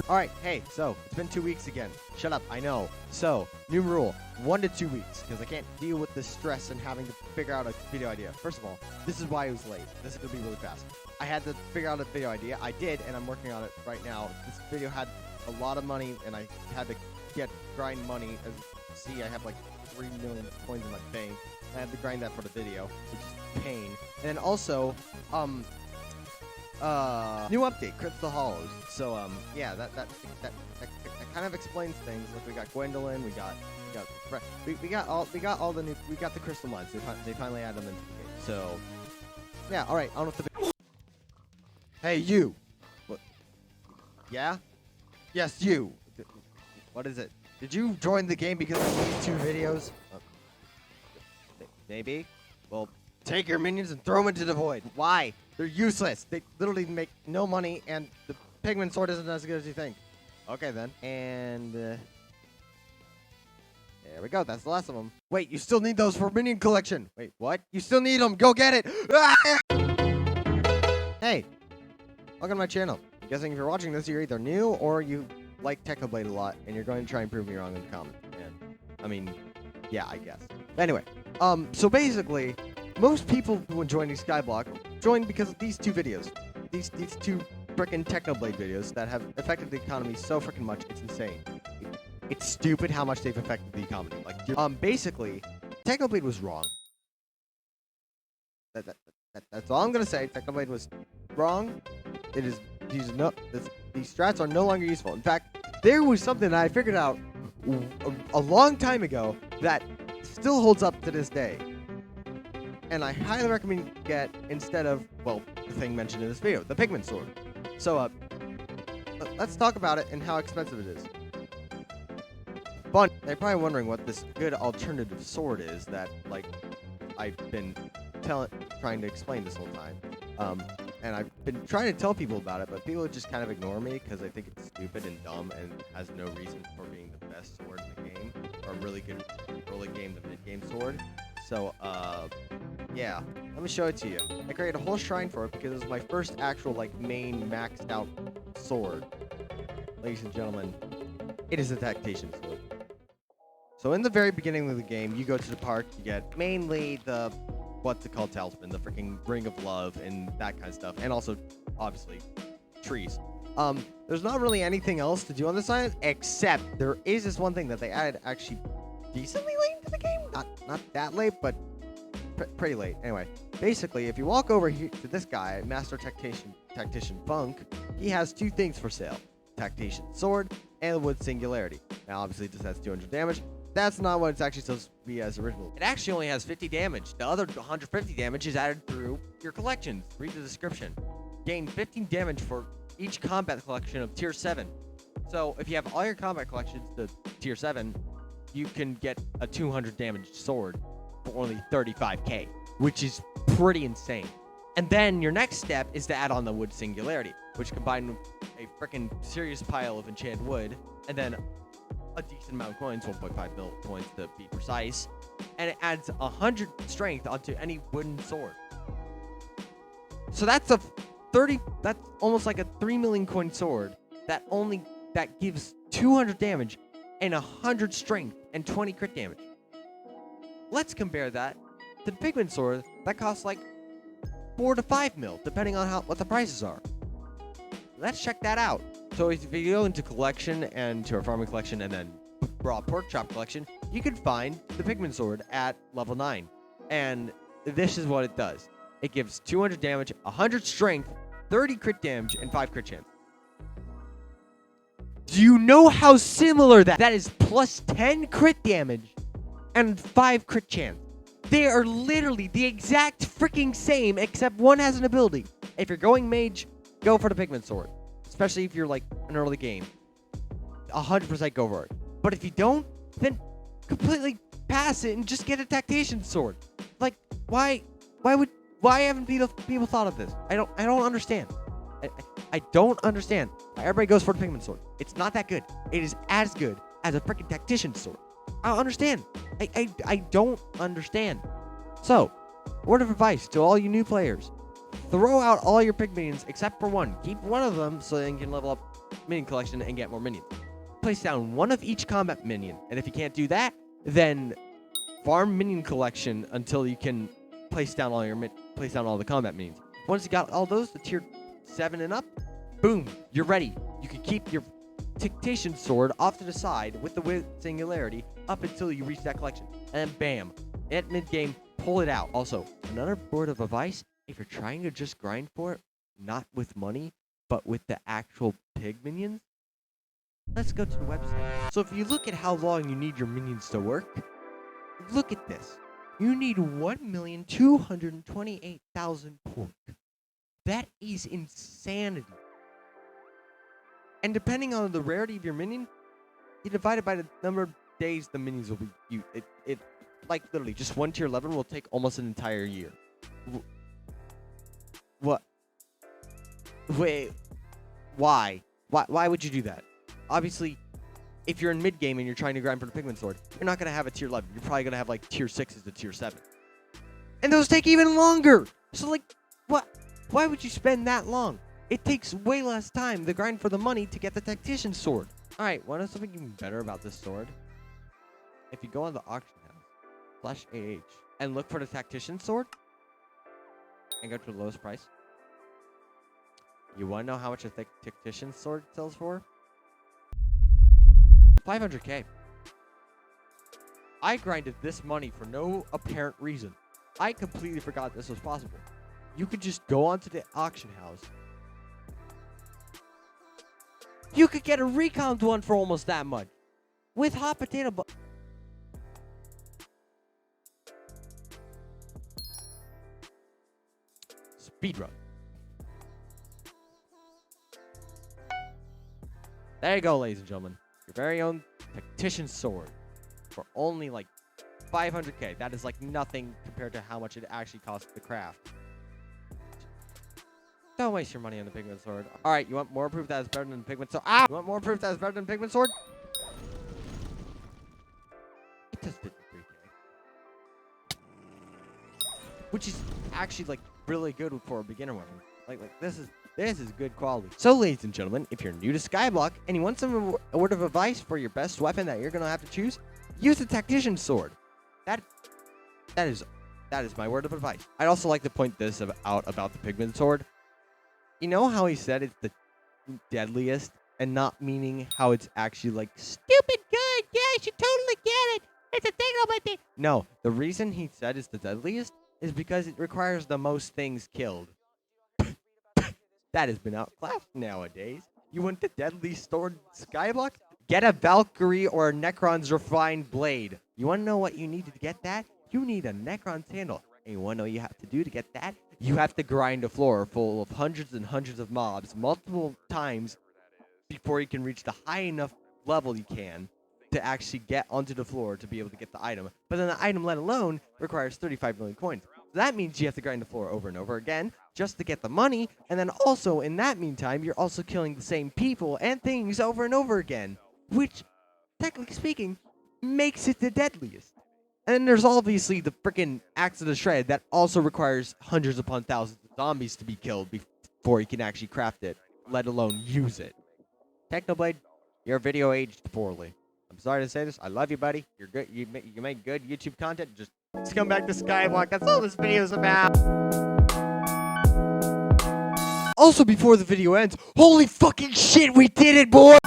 Alright, hey, so, it's been 2 weeks again. Shut up, I know. So, new rule, 1 to 2 weeks, because I can't deal with the stress and having to figure out a video idea. First of all, this is why it was late. This is going to be really fast. I had to figure out a video idea. I did, and I'm working on it right now. This video had a lot of money, and I had to grind money. As you can see, I have like 3 million coins in my bank. I had to grind that for the video, which is pain. And then also, new update, Crystal Hollows. So, yeah, that kind of explains things. Like, we got Gwendolyn, we got the Crystal Mines. They finally added them into the game. So, yeah, all right, on with the video. Hey, you. What? Yeah? Yes, you. What is it? Did you join the game because of these 2 videos? Maybe. Well, take your minions and throw them into the void. Why? They're useless. They literally make no money, and the Pigman sword isn't as good as you think. Okay, then. And, there we go. That's the last of them. Wait, you still need those for minion collection. Wait, what? You still need them. Go get it. Hey, welcome to my channel. I'm guessing if you're watching this, you're either new or you like Technoblade a lot, and you're going to try and prove me wrong in the comments. And, I mean, yeah, I guess. Anyway, so basically, most people who are joining Skyblock join because of these 2 videos. These 2 frickin' Technoblade videos that have affected the economy so frickin' much, it's insane. It's stupid how much they've affected the economy. Like, basically, Technoblade was wrong. That's all I'm gonna say. Technoblade was wrong. It is these strats are no longer useful. In fact, there was something that I figured out a long time ago that still holds up to this day. And I highly recommend you get instead of, well, the thing mentioned in this video, the Pigman sword. So, let's talk about it and how expensive it is. Fun. They're probably wondering what this good alternative sword is that, like, I've been trying to explain this whole time. And I've been trying to tell people about it, but people just kind of ignore me because they think it's stupid and dumb and has no reason for being the best sword in the game, or a really good early game to mid-game sword. So, yeah, let me show it to you. I created a whole shrine for it because it was my first actual, like, main maxed out sword. Ladies and gentlemen, it is a Tactician sword. So in the very beginning of the game, you go to the park, you get mainly the, what's it called, talisman, the freaking Ring of Love and that kind of stuff, and also, obviously, trees. There's not really anything else to do on this island, except there is this one thing that they added actually decently late into the game. Not that late, but pretty late. Anyway, basically, if you walk over here to this guy, Master Tactician Funk, he has 2 things for sale: Tactician Sword and Wood Singularity. Now, obviously, this has 200 damage. That's not what it's actually supposed to be as original. It actually only has 50 damage. The other 150 damage is added through your collections. Read the description. Gain 15 damage for each combat collection of tier 7. So if you have all your combat collections to tier 7, you can get a 200 damage sword for only 35k, which is pretty insane. And then your next step is to add on the Wood Singularity, which combined with a freaking serious pile of enchanted wood, and then a decent amount of coins, 1.5 mil coins to be precise, and it adds 100 strength onto any wooden sword. So that's that's almost like a 3 million coin sword that gives 200 damage and 100 strength and 20 crit damage. Let's compare that to the Pigman sword that costs like 4 to 5 mil, depending on what the prices are. Let's check that out. So if you go into collection and to our farming collection and then raw pork chop collection, you can find the Pigman sword at level 9. And this is what it does. It gives 200 damage, 100 strength, 30 crit damage, and 5 crit chance. Do you know how similar that is? Plus 10 crit damage and 5 crit chance. They are literally the exact freaking same, except one has an ability. If you're going mage, go for the Pigman sword. Especially if you're like an early game. 100% go for it. But if you don't, then completely pass it and just get a Tactician sword. Like, why haven't people thought of this? I don't understand. I don't understand why everybody goes for the Pigman sword. It's not that good. It is as good as a freaking Tactician sword. I don't understand. I don't understand. So, word of advice to all you new players. Throw out all your pig minions except for one. Keep one of them so then you can level up minion collection and get more minions. Place down one of each combat minion, and if you can't do that, then farm minion collection until you can place down all the combat minions. Once you got all those, the tier 7 and up, boom, you're ready. You can keep your Tactician Sword off to the side with the Singularity up until you reach that collection, and then bam, at mid game, pull it out. Also, another word of advice: if you're trying to just grind for it, not with money, but with the actual pig minions, let's go to the website. So if you look at how long you need your minions to work, look at this. You need 1,228,000 pork. That is insanity. And depending on the rarity of your minion, you divide it by the number of days the minions will be. It like literally just one tier 11 will take almost an entire year. What? Wait. Why? Why would you do that? Obviously, if you're in mid game and you're trying to grind for the Pigment Sword, you're not gonna have a tier 11. You're probably gonna have like tier 6s to tier 7, and those take even longer. So like, what? Why would you spend that long? It takes way less time to grind for the money to get the Tactician Sword. All right, want to know something even better about this sword? If you go on the auction house /AH and look for the Tactician Sword and go to the lowest price, you want to know how much a Tactician Sword sells for? 500k. I grinded this money for no apparent reason. I completely forgot this was possible. You could just go onto the auction house. You could get a recon one for almost that much. With hot potato speedrun. There you go, ladies and gentlemen. Your very own Tactician Sword for only like 500k. That is like nothing compared to how much it actually costs to craft. Don't waste your money on the Pigment Sword. All right, you want more proof that it's better than the Pigment Sword? You want more proof that it's better than the Pigment Sword? It does 53k, which is actually like really good for a beginner weapon. Like this is good quality. So, ladies and gentlemen, if you're new to Skyblock and you want a word of advice for your best weapon that you're gonna have to choose, use the Tactician Sword. That is my word of advice. I'd also like to point this out about the Pigment Sword. You know how he said it's the deadliest, and not meaning how it's actually like stupid good. Yeah, you should totally get it. It's a thing on my thing. No, the reason he said it's the deadliest is because it requires the most things killed. That has been outclassed nowadays. You want the deadly sword Skyblock? Get a Valkyrie or a Necron's refined blade. You want to know what you need to get that? You need a Necron's handle. And you want to know what you have to do to get that? You have to grind a floor full of hundreds and hundreds of mobs multiple times before you can reach the high enough level you can to actually get onto the floor to be able to get the item. But then the item, let alone, requires 35 million coins. So that means you have to grind the floor over and over again just to get the money. And then also, in that meantime, you're also killing the same people and things over and over again, which, technically speaking, makes it the deadliest. And then there's obviously the freaking Axe of the Shred that also requires hundreds upon thousands of zombies to be killed before you can actually craft it, let alone use it. Technoblade, your video aged poorly. I'm sorry to say this. I love you, buddy. You're good. You make good YouTube content. Just come back to Skyblock. That's all this video is about. Also, before the video ends, holy fucking shit, we did it, boy!